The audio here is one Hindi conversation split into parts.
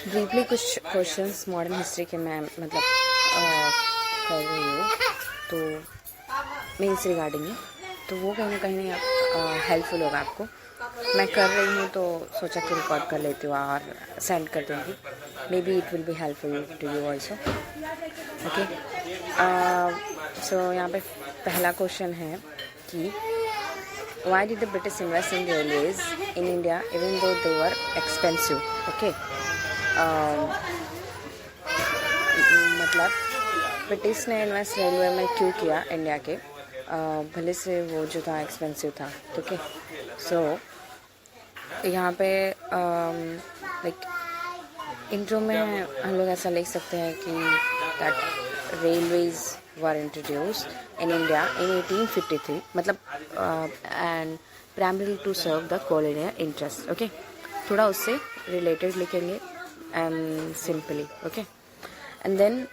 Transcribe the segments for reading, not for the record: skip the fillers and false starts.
ब्रीफली कुछ क्वेश्चंस मॉडर्न हिस्ट्री के मैं मतलब कर रही हूँ, तो मीन्स रिगार्डिंग है, तो वो कहीं ना कहीं हेल्पफुल होगा आपको। मैं कर रही हूँ तो सोचा कि रिकॉर्ड कर लेती हूँ और सेंड कर दूँगी। Maybe it will be helpful to you also. Okay, so यहाँ पे पहला क्वेश्चन है कि why did the British invest in railways in India even though they were expensive? Okay, मतलब ब्रिटिश ने इन्वेस्ट रेलवे में क्यों किया इंडिया के, भले से वो जो था एक्सपेंसिव था। ठीक है, सो यहाँ पे लाइक इंट्रो में हम लोग ऐसा लिख सकते हैं कि that railways were introduced in India in 1853, मतलब and primary to serve the colonial interest. Okay, थोड़ा उससे रिलेटेड लिखेंगे and simply. Okay, and then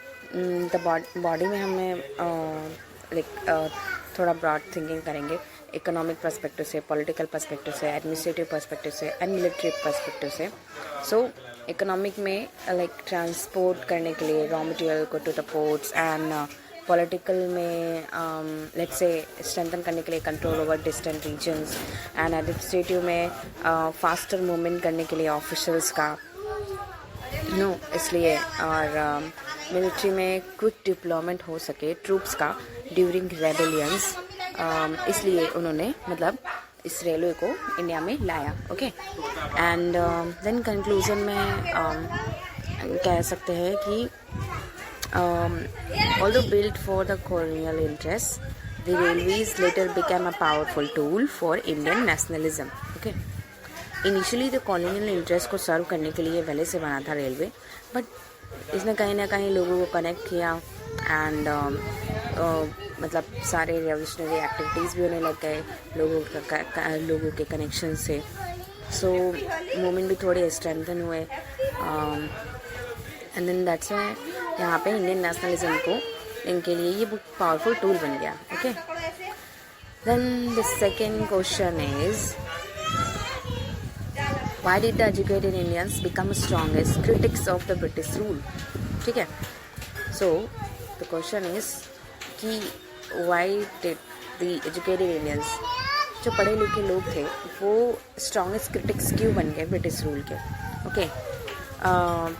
the body में हमें लाइक थोड़ा ब्रॉड थिंकिंग करेंगे, इकोनॉमिक पर्सपेक्टिव से, पॉलिटिकल पर्सपेक्टिव से, एडमिनिस्ट्रेटिव पर्सपेक्टिव से एंड मिलिट्री पर्सपेक्टिव से। सो इकोनॉमिक में लाइक ट्रांसपोर्ट करने के लिए रॉ मटेरियल को to the ports, and political में लेट्स से स्ट्रेंथन करने के लिए control over distant regions, and administrative में फास्टर मूवमेंट करने के लिए ऑफिशल्स का इसलिए, और मिलिट्री में क्विक डिप्लॉयमेंट हो सके ट्रूप्स का ड्यूरिंग रेबेलियंस, इसलिए उन्होंने मतलब इस रेलवे को इंडिया में लाया। ओके, एंड देन कंक्लूजन में कह सकते हैं कि although built for the colonial interests, the railways later became a powerful tool for Indian nationalism. Okay, initially तो कॉलोनियल इंटरेस्ट को सर्व करने के लिए पहले से बना था रेलवे, बट इसने कहीं ना कहीं लोगों को कनेक्ट किया, एंड मतलब सारे रेवोल्यूशनरी एक्टिविटीज़ भी होने लग गए लोगों के कनेक्शन से। सो मूवमेंट भी थोड़े स्ट्रेंथन हुए, एंड देन दैट्स व्हाई यहाँ पे इंडियन नेशनलिज्म को इनके लिए ये बहुत पावरफुल टूल बन गया। Okay, then the second question is why did the educated Indians become strongest critics of the British rule? ठीक है, so the question is कि why did the educated Indians, जो पढ़े लिखे लोग थे, वो strongest critics क्यों बन गए ब्रिटिश रूल के। ओके,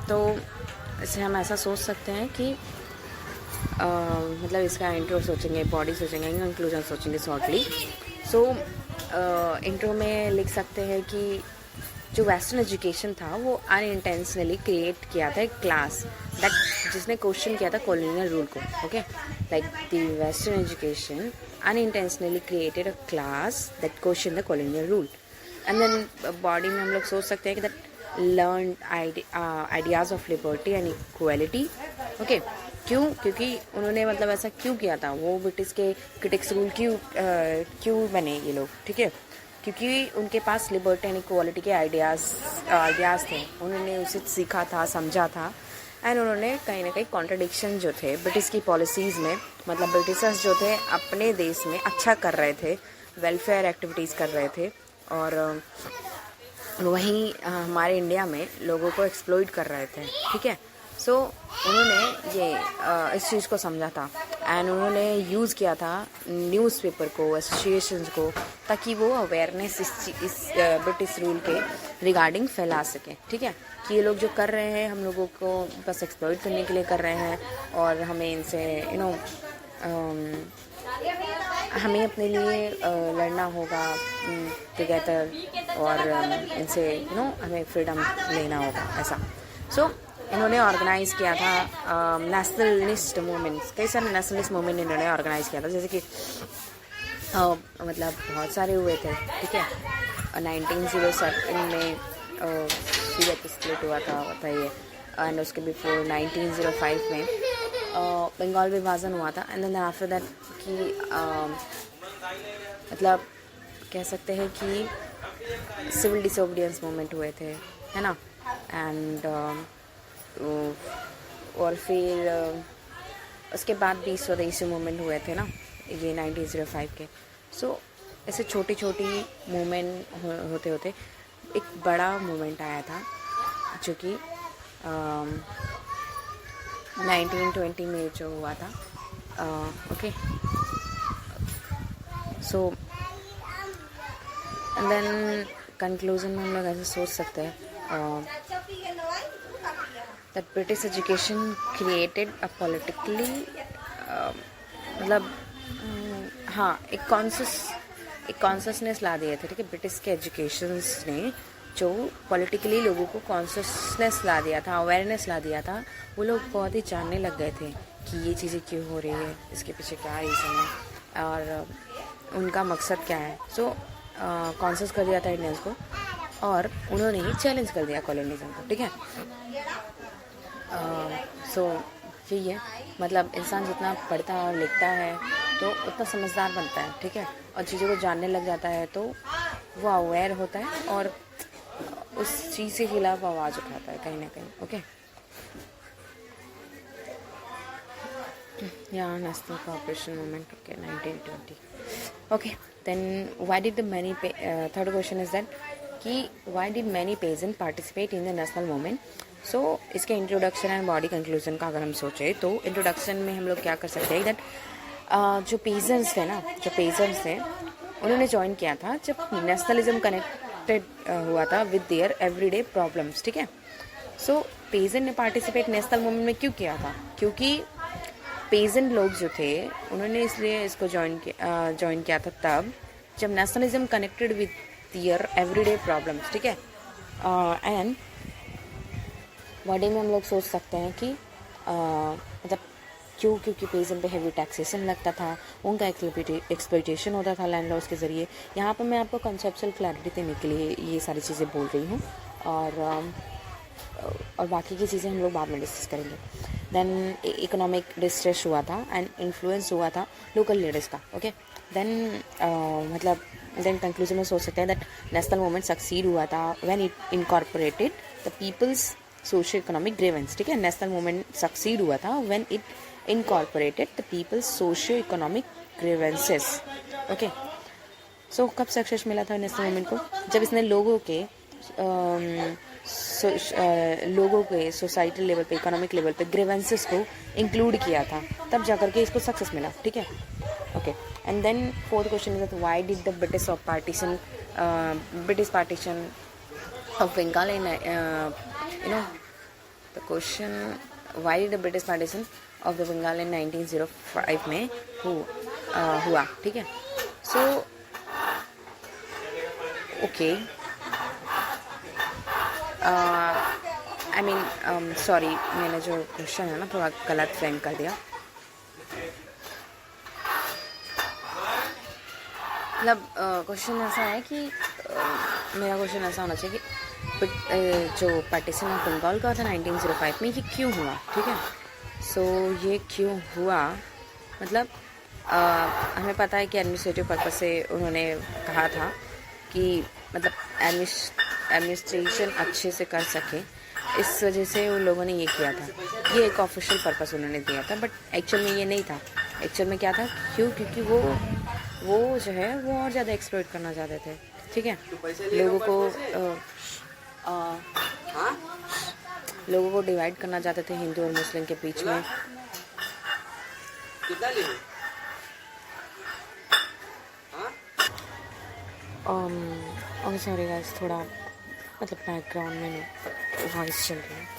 तो इसे हम ऐसा सोच सकते हैं कि मतलब इसका इंट्रो सोचेंगे, बॉडी सोचेंगे, कंक्लूजन सोचेंगे शॉर्टली। सो इंट्रो में लिख सकते हैं कि जो वेस्टर्न एजुकेशन था वो अनइंटेंशनली क्रिएट किया था एक क्लास दैट, जिसने क्वेश्चन किया था कॉलोनियल रूल को। Okay, like the western education unintentionally created a class that question the colonial rule. And then body में हम लोग सोच सकते हैं कि that learn ideas of liberty and equality. Okay, क्योंकि उन्होंने मतलब ऐसा क्यों किया था, वो ब्रिटिश के क्रिटिक्स रूल क्यों बने ये लोग। ठीक है, क्योंकि उनके पास लिबर्टी एंड इक्वालिटी के आइडियाज़ थे, उन्होंने उसे सीखा था, समझा था, एंड उन्होंने कहीं ना कहीं कॉन्ट्रडिक्शन जो थे ब्रिटिश की पॉलिसीज़ में, मतलब ब्रिटिशर्स जो थे अपने देश में अच्छा कर रहे थे, वेलफेयर एक्टिविटीज़ कर रहे थे, और वहीं हमारे इंडिया में लोगों को एक्सप्लॉइट कर रहे थे। ठीक है, सो उन्होंने ये इस चीज़ को समझा था, एंड उन्होंने यूज़ किया था न्यूज़पेपर को, एसोसिएशंस को, ताकि वो अवेयरनेस इस ब्रिटिश रूल के रिगार्डिंग फैला सकें। ठीक है, कि ये लोग जो कर रहे हैं हम लोगों को बस एक्सप्लॉइट करने के लिए कर रहे हैं, और हमें इनसे हमें अपने लिए लड़ना होगा टुगेदर, और इनसे हमें फ्रीडम लेना होगा, ऐसा। सो इन्होंने ऑर्गेनाइज़ किया था नेशनलिस्ट मूवमेंट्स, कई सारे नेशनलिस्ट मूवमेंट इन्होंने ऑर्गेनाइज़ किया था, जैसे कि मतलब बहुत सारे हुए थे। ठीक है, 1907 में सूरत स्प्लिट हुआ था बताइए, एंड उसके बिफोर 1905 में बंगाल विभाजन हुआ था, एंड देन आफ्टर दैट कि मतलब कह सकते हैं कि सिविल डिसोबीडियंस मूवमेंट हुए थे, है ना, एंड और फिर उसके बाद भी स्वदेशी मूवमेंट हुए थे ना, ये 1905 के। सो ऐसे छोटी छोटी मूवमेंट होते होते एक बड़ा मूवमेंट आया था जो कि 1920 में जो हुआ था. Okay, so and then conclusion में हम लोग ऐसे सोच सकते हैं that British education created a politically, मतलब हाँ, एक कॉन्शसनेस ला दिए थे. ठीक है, ब्रिटिश के एजुकेशंस ने जो पॉलिटिकली लोगों को कॉन्शसनेस ला दिया था, अवेयरनेस ला दिया था. वो लोग बहुत ही जानने लग गए थे कि ये चीज़ें क्यों हो रही है, इसके पीछे क्या रीज़न है और उनका मकसद क्या है. सो कॉन्शस कर दिया था इंडियंस को और उन्होंने ही चैलेंज कर दिया कॉलोनिज्म को. ठीक है, सो यही है. मतलब इंसान जितना पढ़ता और लिखता है तो उतना समझदार बनता है. ठीक है, और चीज़ों को जानने लग जाता है तो वो अवेयर होता है और उस चीज़ के खिलाफ आवाज़ उठाता है कहीं ना कहीं. ओके, या national cooperation movement. Okay, 1920. Okay, then why did the many, third question is that कि why did many peasant participate in the national movement. So इसके इंट्रोडक्शन एंड बॉडी कंक्लूजन का अगर हम सोचें तो इंट्रोडक्शन में हम लोग क्या कर सकते हैं दैट जो पेजेंट्स थे उन्होंने ज्वाइन किया था जब नेशनलिज्म कनेक्टेड हुआ था विद देयर एवरीडे प्रॉब्लम्स. ठीक है, सो पेजेंट ने पार्टिसिपेट नेशनल मूवमेंट में क्यों किया था? क्योंकि पेजेंट लोग जो थे उन्होंने इसलिए इसको ज्वाइन किया था तब जब nationalism connected with their everyday problems. ठीक है, एंड बॉडी में हम लोग सोच सकते हैं कि मतलब क्योंकि पेजेंट पे हैवी टैक्सेशन लगता था, उनका एक्सप्लॉइटेशन होता था लैंड लॉस के ज़रिए. यहाँ पर मैं आपको कंसेप्चुअल क्लैरिटी देने के लिए ये सारी चीज़ें बोल रही हूँ और बाकी की चीज़ें हम लोग बाद में डिस्कस करेंगे. देन इकोनॉमिक डिस्ट्रेस हुआ था एंड इन्फ्लुएंस हुआ था लोकल लीडर्स का. ओके, देन देन कंक्लूजन में सोच सकते हैं दैट नेशनल मूवमेंट सक्सीड हुआ था when it incorporated the people's socio economic grievance. ठीक है, नेशनल मूवमेंट सक्सीड हुआ था when it incorporated the people's socio economic grievances. Okay, so कब सक्सेस मिला था नेशनल मूवमेंट को? जब इसने लोगों के सोसाइटी लेवल पे, इकोनॉमिक लेवल पे ग्रीवेंसेस को इंक्लूड किया था, तब जाकर के इसको सक्सेस मिला. ठीक है, okay. And then fourth question is why did the British partition of Bengal in the question why did the British partition of the Bengal in 1905 में हुआ. ठीक है, so okay, I mean sorry, मैंने जो क्वेश्चन है ना थोड़ा गलत फ्रेम कर दिया. मतलब क्वेश्चन ऐसा है कि मेरा क्वेश्चन ऐसा होना चाहिए कि जो पार्टीशन ऑफ बंगाल का था 1905 में, ये क्यों हुआ. ठीक है, सो ये क्यों हुआ मतलब हमें पता है कि एडमिनिस्ट्रेटिव पर्पस से उन्होंने कहा था कि मतलब एडमिनिस्ट्रेशन अच्छे से कर सके, इस वजह से उन लोगों ने ये किया था. ये एक ऑफिशियल पर्पस उन्होंने दिया था, बट एक्चुअल में ये नहीं था. एक्चुअल में क्या था, क्योंकि वो जो है वो और ज़्यादा एक्सप्लॉइट करना चाहते थे. ठीक है, लोगों को डिवाइड करना चाहते थे हिंदू और मुस्लिम के बीच में. ओके, सॉरी गाइस, थोड़ा मतलब बैकग्राउंड में वॉइस चल रही है.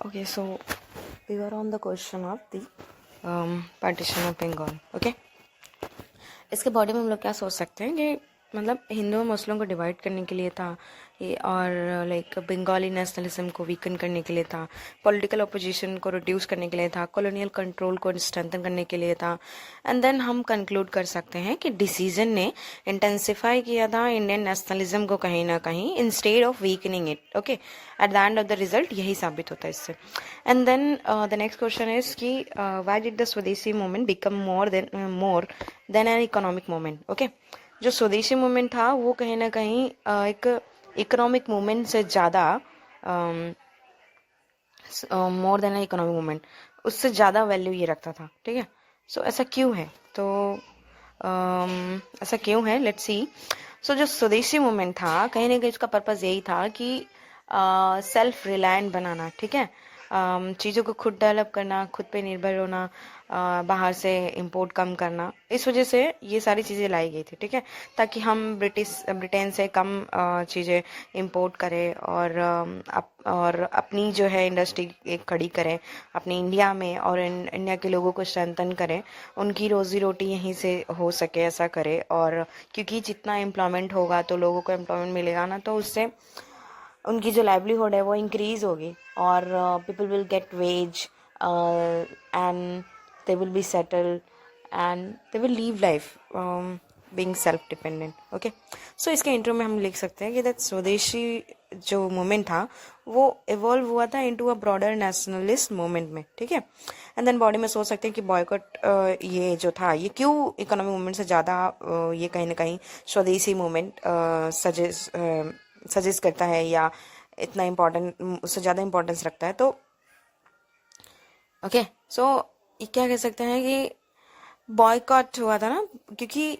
Okay, so we were on the question of the partition of Bengal. Okay, इसके बॉडी में हम लोग क्या सोच सकते हैं कि मतलब हिंदू और मुस्लिम को डिवाइड करने के लिए था ये, और लाइक बंगाली नेशनलिज्म को वीकन करने के लिए था, पॉलिटिकल अपोजिशन को रिड्यूस करने के लिए था, कॉलोनियल कंट्रोल को स्ट्रेंथन करने के लिए था. एंड देन हम कंक्लूड कर सकते हैं कि डिसीजन ने इंटेंसिफाई किया था इंडियन नेशनलिज्म को कहीं ना कहीं, instead of weakening it. Okay, at the end of the result यही साबित होता है इससे. And then the next question is कि why did the Swadeshi movement become more than an economic movement. Okay, जो स्वदेशी मूवमेंट था वो कहीं ना कहीं एक इकोनॉमिक मूवमेंट से ज़्यादा, मोर देन इकोनॉमिक मूवमेंट, उससे ज़्यादा वैल्यू ये रखता था. ठीक है, सो ऐसा क्यों है? तो ऐसा क्यों है, लेट्स सी। सो जो स्वदेशी मूवमेंट था, कहीं ना कहीं उसका पर्पस यही था कि सेल्फ रिलायंट बनाना, ठीक है, चीज़ों को खुद डेवलप करना, खुद पे निर्भर होना, बाहर से इंपोर्ट कम करना। इस वजह से ये सारी चीज़ें लाई गई थी, ठीक है, ताकि हम ब्रिटेन से कम चीज़ें इंपोर्ट करें और अपनी जो है इंडस्ट्री एक खड़ी करें अपनी इंडिया में, और इंडिया के लोगों को स्ट्रेंथन करें, उनकी रोजी रोटी यहीं से हो सके ऐसा करें। और क्योंकि जितना एम्प्लॉयमेंट होगा तो लोगों को एम्प्लॉयमेंट मिलेगा ना, तो उससे उनकी जो लाइवलीहुड है वो इंक्रीज होगी, और people will get wage and they will be settle and they will leave life being self dependent. Okay, so इसके इंट्रो में हम लिख सकते हैं कि दैट स्वदेशी जो मूवमेंट था वो इवॉल्व हुआ था into a broader nationalist movement में, ठीक है। एंड देन बॉडी में सोच सकते हैं कि बॉयकॉट ये जो था ये क्यों इकोनॉमिक मूवमेंट से ज़्यादा ये कहीं ना कहीं स्वदेशी मूवमेंट सजेस्ट करता है, या इतना इम्पोर्टेंट, उससे ज़्यादा इम्पोर्टेंस रखता है। तो ओके, सो ये क्या कह सकते हैं कि बॉयकॉट हुआ था ना, क्योंकि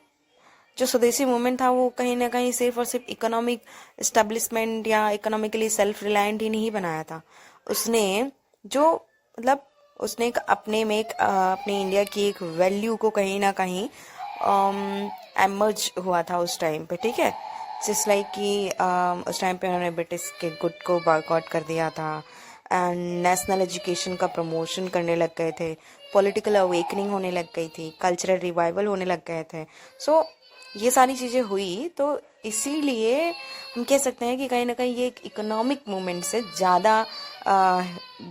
जो स्वदेशी मूवमेंट था वो कहीं ना कहीं सिर्फ और सिर्फ इकोनॉमिक इस्टेब्लिशमेंट या इकोनॉमिकली सेल्फ रिलायंट ही नहीं बनाया था। उसने जो मतलब उसने एक अपने में एक अपने इंडिया की एक वैल्यू को कहीं ना कहीं एमर्ज हुआ था उस टाइम पे, ठीक है। जिस लाइक कि उस टाइम पे उन्होंने ब्रिटिश के गुड को बॉयकॉट कर दिया था, एंड नेशनल एजुकेशन का प्रमोशन करने लग गए थे, पॉलिटिकल अवेकनिंग होने लग गई थी, कल्चरल रिवाइवल होने लग गए थे। सो ये सारी चीज़ें हुई, तो इसीलिए हम कह सकते हैं कि कहीं ना कहीं ये एक इकोनॉमिक मूवमेंट से ज़्यादा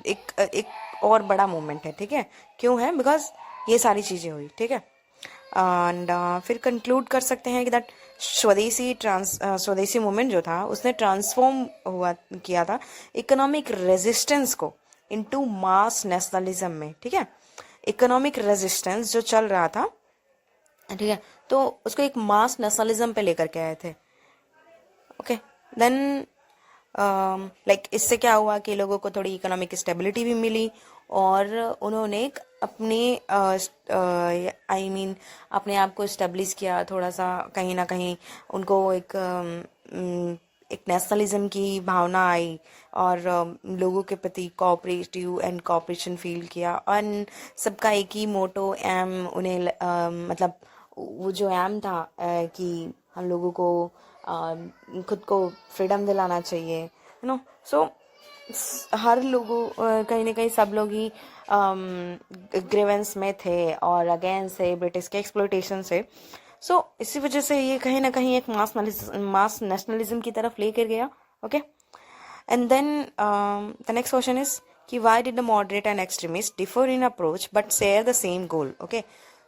एक और बड़ा मूवमेंट है, ठीक है। क्यों है? बिकॉज ये सारी चीज़ें हुई, ठीक है। एंड फिर कंक्लूड कर सकते हैं कि दैट स्वदेशी मूवमेंट जो था उसने ट्रांसफॉर्म किया था इकोनॉमिक रेजिस्टेंस को इनटू मास नेशनलिज्म में, ठीक है। इकोनॉमिक रेजिस्टेंस जो चल रहा था, ठीक है, तो उसको एक मास नेशनलिज्म पे लेकर के आए थे। ओके, देन लाइक इससे क्या हुआ कि लोगों को थोड़ी इकोनॉमिक स्टेबिलिटी भी मिली, और उन्होंने अपने आई मीन अपने आप को इस्टेब्लिश किया थोड़ा सा, कहीं ना कहीं उनको एक नेशनलिज्म की भावना आई, और लोगों के प्रति कोऑपरेटिव एंड कोऑपरेशन फील किया, और सबका एक ही मोटो एम उन्हें मतलब वो जो एम था कि हम लोगों को खुद को फ्रीडम दिलाना चाहिए, यू नो। सो हर लोगों कहीं ना कहीं सब लोग ही ग्रीवेंस में थे और अगेंस्ट थे ब्रिटिश के एक्सप्लॉयटेशन से। सो इसी वजह से ये कहीं ना कहीं एक मास नेशनलिज्म की तरफ लेकर गया। Okay, and then the next question is कि why did the moderate and extremist differ in approach but share the same goal. Okay,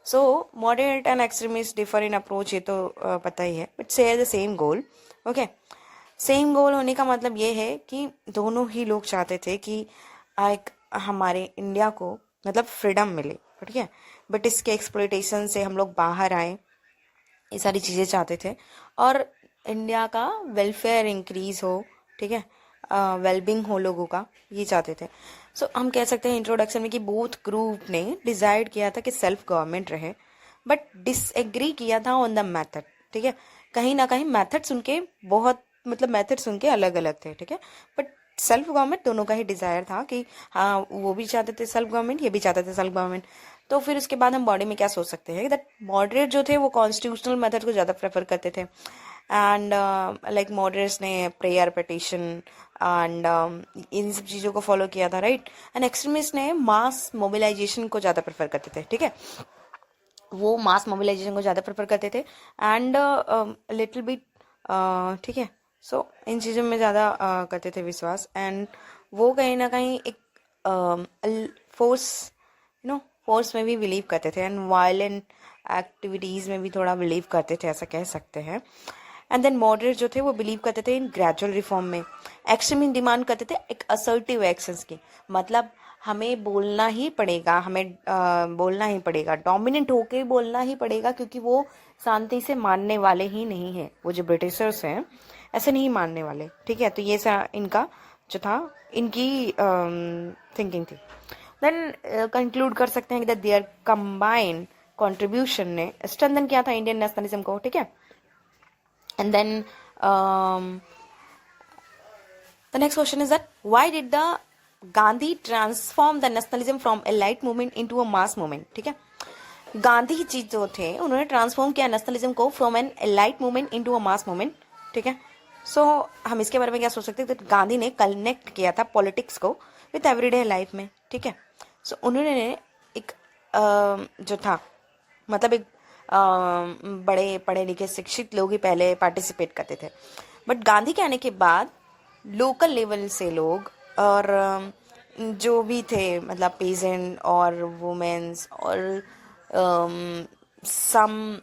so moderate and extremist differ in approach, ये तो पता ही है, but share the same goal. Okay, same goal होने का मतलब ये है कि दोनों ही लोग चाहते थे कि एक हमारे इंडिया को मतलब फ्रीडम मिले, ठीक है, बट इसके एक्सप्लॉयटेशन से हम लोग बाहर आए, ये सारी चीज़ें चाहते थे, और इंडिया का वेलफेयर इंक्रीज हो, ठीक है, वेलबींग हो लोगों का, ये चाहते थे। सो हम कह सकते हैं इंट्रोडक्शन में कि बोथ ग्रुप ने डिसाइड किया था कि सेल्फ गवर्नमेंट रहे, बट डिसएग्री किया था ऑन द मेथड, ठीक है। कहीं ना कहीं मेथड्स उनके बहुत मतलब मेथड्स उनके अलग अलग थे, ठीक है, बट सेल्फ गवर्नमेंट दोनों का ही डिजायर था कि हाँ वो भी चाहते थे सेल्फ गवर्नमेंट, ये भी चाहते थे सेल्फ गवर्नमेंट। तो फिर उसके बाद हम बॉडी में क्या सोच सकते हैं दैट मॉडरेट जो थे वो कॉन्स्टिट्यूशनल मेथड को ज़्यादा प्रेफर करते थे, एंड लाइक मॉडरेट्स ने प्रेयर पिटिशन एंड इन सब चीज़ों को फॉलो किया था, राइट। एंड एक्सट्रीमिस्ट ने मास मोबिलाइजेशन को ज़्यादा प्रेफर करते थे, ठीक है, वो मास मोबिलाइजेशन को ज़्यादा प्रेफर करते थे, एंड लिटिल बिट, ठीक है। सो इन चीज़ों में ज़्यादा करते थे विश्वास, एंड वो कहीं ना कहीं एक फोर्स में भी बिलीव करते थे, एंड वायलेंट एक्टिविटीज़ में भी थोड़ा बिलीव करते थे, ऐसा कह सकते हैं। एंड देन मॉडरेट जो थे वो बिलीव करते थे इन ग्रेजुअल रिफॉर्म में। एक्सट्रीमिस्ट डिमांड करते थे एक असर्टिव एक्शंस की, मतलब हमें बोलना ही पड़ेगा, हमें बोलना ही पड़ेगा, डोमिनेंट होके बोलना ही पड़ेगा, क्योंकि वो शांति से मानने वाले ही नहीं है, वो जो ब्रिटिशर्स हैं ऐसे नहीं मानने वाले, ठीक है। तो ये इनका जो था इनकी थिंकिंग थी। देन कंक्लूड कर सकते हैं कि देयर कंबाइंड कंट्रीब्यूशन ने स्ट्रेंथन किया था इंडियन नेशनलिज्म को, ठीक है। And then the next question is that why did the Gandhi transform the nationalism from a light movement into a mass movement, ठीक है। गांधी जी जो थे उन्होंने ट्रांसफॉर्म किया नेशनलिज्म को from an light movement into a mass movement, ठीक है। सो हम इसके बारे में क्या सोच सकते हैं, तो गांधी ने कनेक्ट किया था पॉलिटिक्स को विथ एवरीडे लाइफ में, ठीक है। सो उन्होंने एक जो था मतलब एक बड़े पढ़े लिखे शिक्षित लोग ही पहले पार्टिसिपेट करते थे, बट गांधी के आने के बाद लोकल लेवल से लोग और जो भी थे मतलब पेजेंट और वुमेन्स और सम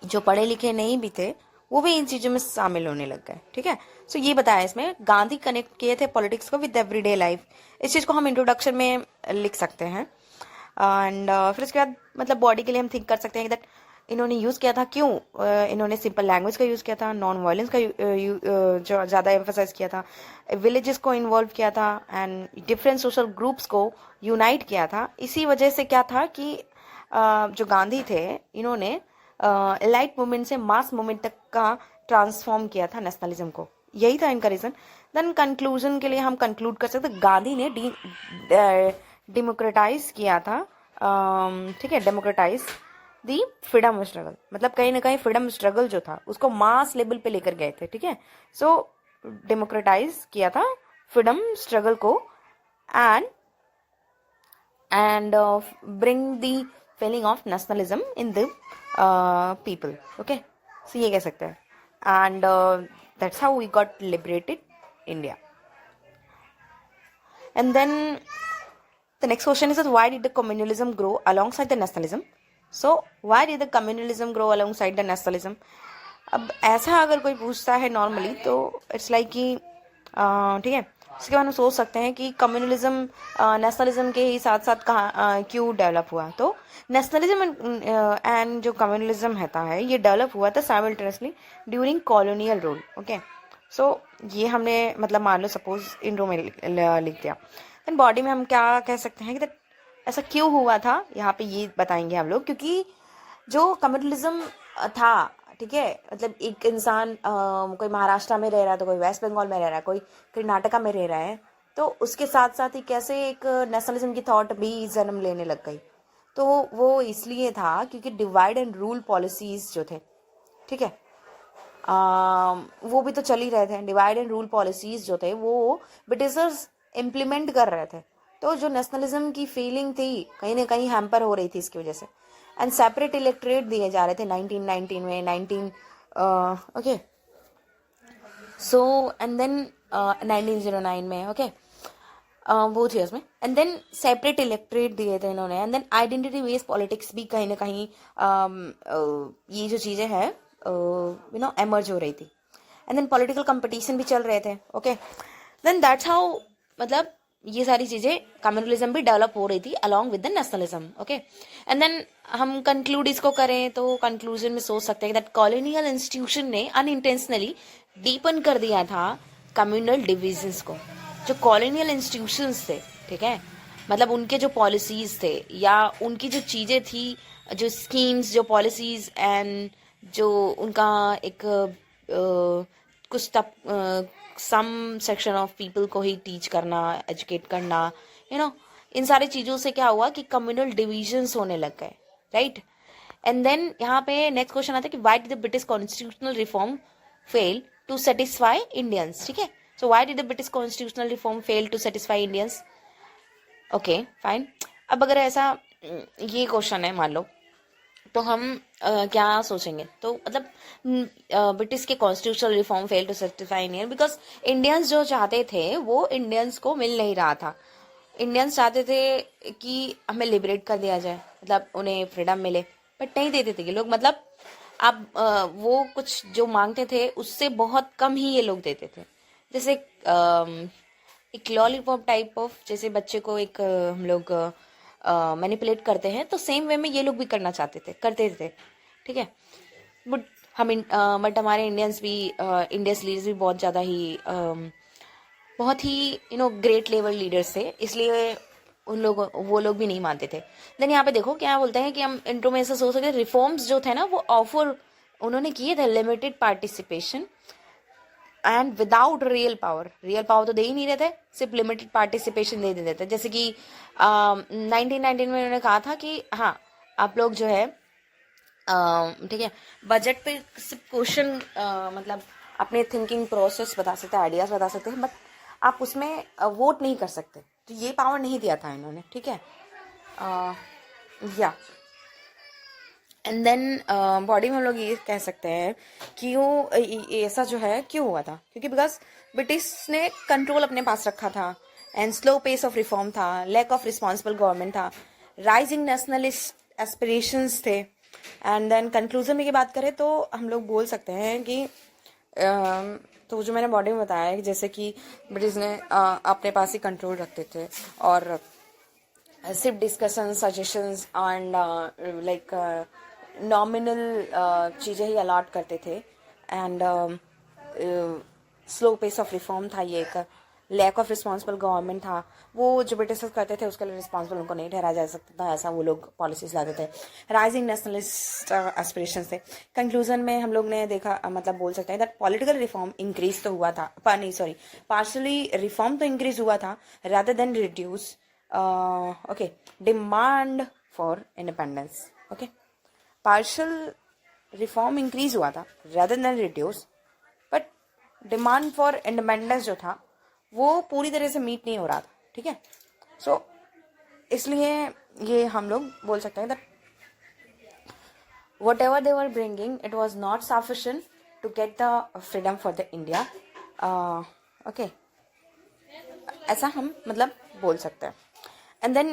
जो पढ़े लिखे नहीं भी थे वो भी इन चीज़ों में शामिल होने लग गए, ठीक है। सो ये बताया इसमें गांधी कनेक्ट किए थे पॉलिटिक्स को विद एवरीडे लाइफ, इस चीज़ को हम इंट्रोडक्शन में लिख सकते हैं। एंड फिर उसके बाद मतलब बॉडी के लिए हम थिंक कर सकते हैं कि दैट इन्होंने यूज़ किया था, क्यों इन्होंने सिंपल लैंग्वेज का यूज़ किया था, नॉन वायलेंस का जो ज़्यादा एम्फोसाइज किया था, विलेजेस को इन्वॉल्व किया था एंड डिफरेंट सोशल ग्रुप्स को यूनाइट किया था। इसी वजह से क्या था कि जो गांधी थे इन्होंने लाइट मूवमेंट से मास मूवमेंट तक का ट्रांसफॉर्म किया था नेशनलिज्म को, यही था इनका रीज़न। देन कंक्लूजन के लिए हम कंक्लूड कर सकते गांधी ने डेमोक्रेटाइज किया था, ठीक है, डेमोक्रेटाइज दी फ्रीडम स्ट्रगल, मतलब कहीं ना कहीं फ्रीडम स्ट्रगल जो था उसको मास लेवल पे लेकर गए थे, ठीक है। सो डेमोक्रेटाइज किया था फ्रीडम स्ट्रगल को and bring the feeling of nationalism in the people, okay. So ये कह सकते हैं and that's how we got liberated India. And then the next question is that why did the communalism grow alongside the nationalism? So why did the communalism grow alongside the nationalism? अब ऐसा अगर कोई पूछता है नॉर्मली तो इट्स लाइक कि ठीक है, इसके बाद हम सोच सकते हैं कि कम्युनलिज्म नेशनलिज्म के ही साथ साथ कहाँ क्यों डेवलप हुआ। तो नेशनलिज्म एंड जो कम्युनलिज्म है ये डेवलप हुआ था simultaneously during colonial rule, okay. So ये हमने मतलब मान लो सपोज इंड्रो में लिख दिया, देन बॉडी में हम क्या कह सकते हैं कि ऐसा क्यों हुआ था, यहाँ पे ये बताएंगे हम लोग। क्योंकि जो कम्युनलिज्म था, ठीक है, मतलब एक इंसान कोई महाराष्ट्र में रह रहा है तो कोई वेस्ट बंगाल में रह रहा है, कोई कर्नाटका में रह रहा है, तो उसके साथ साथ ही कैसे एक नेशनलिज्म की थॉट भी जन्म लेने लग गई। तो वो इसलिए था क्योंकि डिवाइड एंड रूल पॉलिसीज जो थे, ठीक है, वो भी तो चल ही रहे थे। डिवाइड एंड रूल पॉलिसीज जो थे वो ब्रिटिशर्स इम्प्लीमेंट कर रहे थे, तो जो नेशनलिज्म की फीलिंग थी कहीं ना कहीं हैम्पर हो रही थी इसकी वजह से। एंड सेपरेट इलेक्टोरेट दिए जा रहे थे 1919 में 19 ओके, सो एंड देन 1909 में, ओके, वो थे उसमें। एंड देन सेपरेट इलेक्टोरेट दिए थे इन्होंने। And then identity based politics भी कहीं ना कहीं ये जो चीज़ें हैं एमर्ज हो रही थी। एंड देन पॉलिटिकल कंपटीशन भी चल रहे थे, ओके। देन दैट्स हाउ मतलब ये सारी चीजें कम्युनलिज्म भी डेवलप हो रही थी along with the nationalism, okay. And then हम कंक्लूड इसको करें तो कंक्लूजन में सोच सकते हैं दैट कॉलोनियल इंस्टीट्यूशन ने अनइंटेंशनली डीपन कर दिया था कम्युनल डिविजन्स को। जो कॉलोनियल इंस्टीट्यूशंस थे, ठीक है, मतलब उनके जो पॉलिसीज थे या उनकी जो चीजें थी, जो स्कीम्स, जो पॉलिसीज एंड जो उनका एक कुछ तब सम सेक्शन ऑफ पीपल को ही टीच करना, एजुकेट करना, इन सारी चीज़ों से क्या हुआ कि कम्युनल डिविजन्स होने लग गए, राइट। एंड देन यहाँ पे नेक्स्ट क्वेश्चन आता है कि why did the British constitutional reform fail to satisfy Indians, ठीक है। So why did the British constitutional reform fail to satisfy Indians, okay fine. अब अगर ऐसा ये क्वेश्चन है मान लो, तो हम क्या सोचेंगे, तो मतलब ब्रिटिश के constitutional reform fail to satisfy Indian because Indians जो चाहते थे वो इंडियंस को मिल नहीं रहा था। इंडियंस चाहते थे कि हमें लिबरेट कर दिया जाए, मतलब उन्हें फ्रीडम मिले, बट नहीं देते थे ये लोग। मतलब अब वो कुछ जो मांगते थे उससे बहुत कम ही ये लोग देते थे। जैसे एक लॉलीपॉप टाइप ऑफ, जैसे बच्चे को एक हम लोग मैनिपुलेट करते हैं, तो सेम वे में ये लोग भी करना करते थे, ठीक है। बट हमारे इंडियंस भी इंडियंस लीडर्स भी बहुत ही ग्रेट लेवल लीडर्स थे, इसलिए वो लोग भी नहीं मानते थे। देन यहाँ पे देखो क्या बोलते हैं कि हम इंट्रो में ऐसा सोच सकते हैं, रिफॉर्म्स जो थे ना वो ऑफर उन्होंने किए थे limited participation and without real power तो दे ही नहीं रहे थे, सिर्फ लिमिटेड पार्टिसिपेशन दे देते थे। जैसे कि 1919 में उन्होंने कहा था कि हाँ आप लोग जो है ठीक है बजट पे सिर्फ क्वेश्चन मतलब अपने थिंकिंग प्रोसेस बता सकते हैं, आइडियाज बता सकते हैं, बट आप उसमें वोट नहीं कर सकते। तो ये पावर नहीं दिया था इन्होंने, ठीक है। या एंड देन बॉडी में हम लोग ये कह सकते हैं कि वो ऐसा जो है क्यों हुआ था, क्योंकि बिकॉज ब्रिटिश ने कंट्रोल अपने पास रखा था and slow pace of reform था, लैक ऑफ रिस्पॉन्सिबल गवर्नमेंट था, राइजिंग नेशनलिस्ट एस्पिरेशंस थे। एंड देन कंक्लूजन में की बात करें तो हम लोग बोल सकते हैं कि तो जो मैंने बॉडी में बताया है जैसे कि ब्रिटिश ने अपने पास ही कंट्रोल रखते थे और सिर्फ discussion suggestions and like nominal चीज़ें ही अलॉट करते थे and slow pace of reform था, ये एक लैक ऑफ रिस्पॉन्सिबल गवर्नमेंट था। वो जो ब्रिटिशर्स करते थे उसके लिए रिस्पॉन्सिबल उनको नहीं ठहराया जा सकता था, ऐसा वो लोग पॉलिसीज लाते थे। राइजिंग नेशनलिस्ट एस्पिरेशंस थे। कंक्लूजन में हम लोग ने देखा मतलब बोल सकते हैं दैट पॉलिटिकल रिफॉर्म इंक्रीज तो हुआ था, नहीं सॉरी पार्शली रिफॉर्म तो इंक्रीज हुआ था rather than reduce okay demand for independence. Okay partial reform increase हुआ था rather than reduce, but demand for independence जो था वो पूरी तरह से मीट नहीं हो रहा था, ठीक है। सो इसलिए ये हम लोग बोल सकते हैं that whatever they were bringing it was not sufficient to get the freedom for the India. Okay ऐसा हम मतलब बोल सकते हैं। and then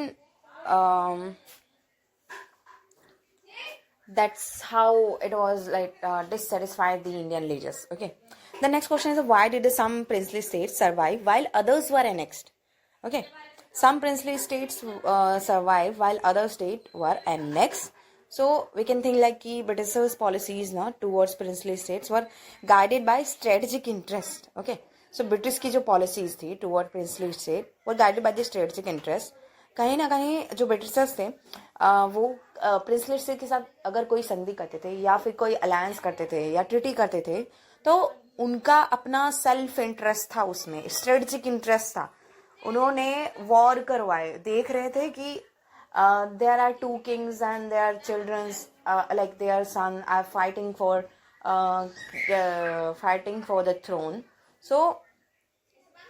that's how it was like dissatisfied the Indian leaders. Okay, the next question is why did some princely states survive while others were annexed? Okay, some princely states survive while other states were annexed. So we can think like कि British's policies not towards princely states were guided by strategic interest. Okay, so British की जो policies थी toward princely state were guided by the strategic interest. कहीं ना कहीं जो ब्रिटिशर्स थे वो प्रिंसली स्टेट के साथ अगर कोई संधि करते थे या फिर कोई अलायंस करते थे या ट्रीटी करते थे तो उनका अपना सेल्फ इंटरेस्ट था, उसमें स्ट्रेटेजिक इंटरेस्ट था। उन्होंने वॉर करवाए, देख रहे थे कि there are two kings and their children's like their son are fighting for the throne, so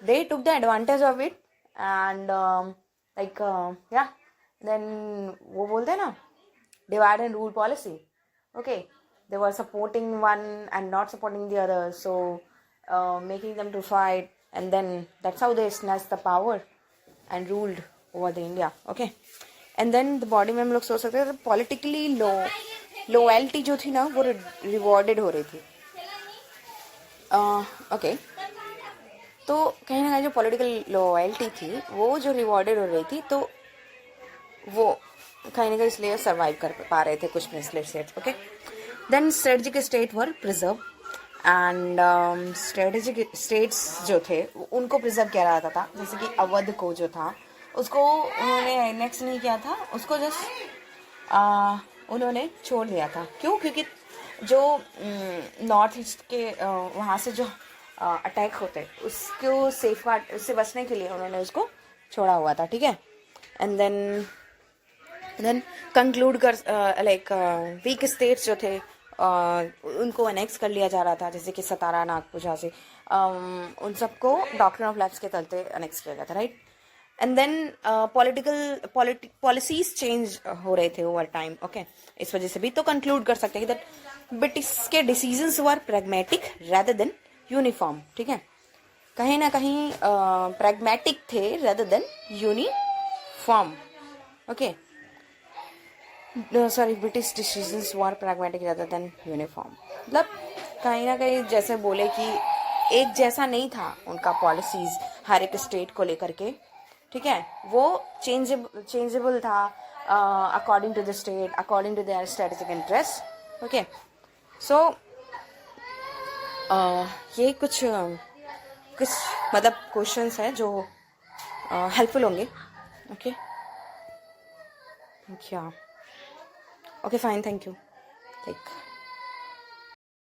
they took the advantage of it and yeah then वो बोलते हैं ना divide and rule policy. Okay, they were supporting one and not supporting the other, so making them to fight, and then that's how they snatched the power and ruled over the India. Okay, and then the body में हम लोग सोच सकते हैं पॉलिटिकली लॉयल्टी जो थी ना वो रिवॉर्डेड हो रही थी। ओके तो कहीं ना कहीं जो पॉलिटिकल लॉयल्टी थी वो जो रिवॉर्डेड हो रही थी तो वो कहीं ना कहीं इसलिए सर्वाइव कर पा रहे थे कुछ princely states. Okay then strategic state were preserve and strategic states जो थे उनको प्रिजर्व किया जाता था। जैसे कि अवध को जो था उसको उन्होंने एनेक्स नहीं किया था, उसको जस्ट उन्होंने छोड़ दिया था। क्यों? क्योंकि जो नॉर्थ ईस्ट के वहाँ से जो अटैक होते उसको सेफगार्ड उससे बचने के लिए उन्होंने उसको छोड़ा हुआ था, ठीक है। एंड देन कंक्लूड कर लाइक वीक स्टेट्स जो थे उनको अनेक्स कर लिया जा रहा था, जैसे कि सतारा नागपुर झांसी उन सबको डॉक्ट्रिन ऑफ लैप्स के तलते अनेक्स किया गया था, right. And then policies change हो रहे थे ओवर टाइम। ओके इस वजह से भी तो कंक्लूड कर सकते हैं कि दैट ब्रिटिश के decisions were pragmatic rather than uniform, ठीक है। कहीं ना कहीं प्रैग्मेटिक थे rather than uniform. Okay sorry British decisions were pragmatic rather than uniform, मतलब कहीं ना कहीं जैसे बोले कि एक जैसा नहीं था उनका पॉलिसीज हर एक स्टेट को लेकर के, ठीक है। वो चेंजेबल था according to the state, according to their strategic interest. Okay so ये कुछ मतलब क्वेश्चंस हैं जो हेल्पफुल होंगे। Okay Yeah. Okay, fine. Thank you. Like.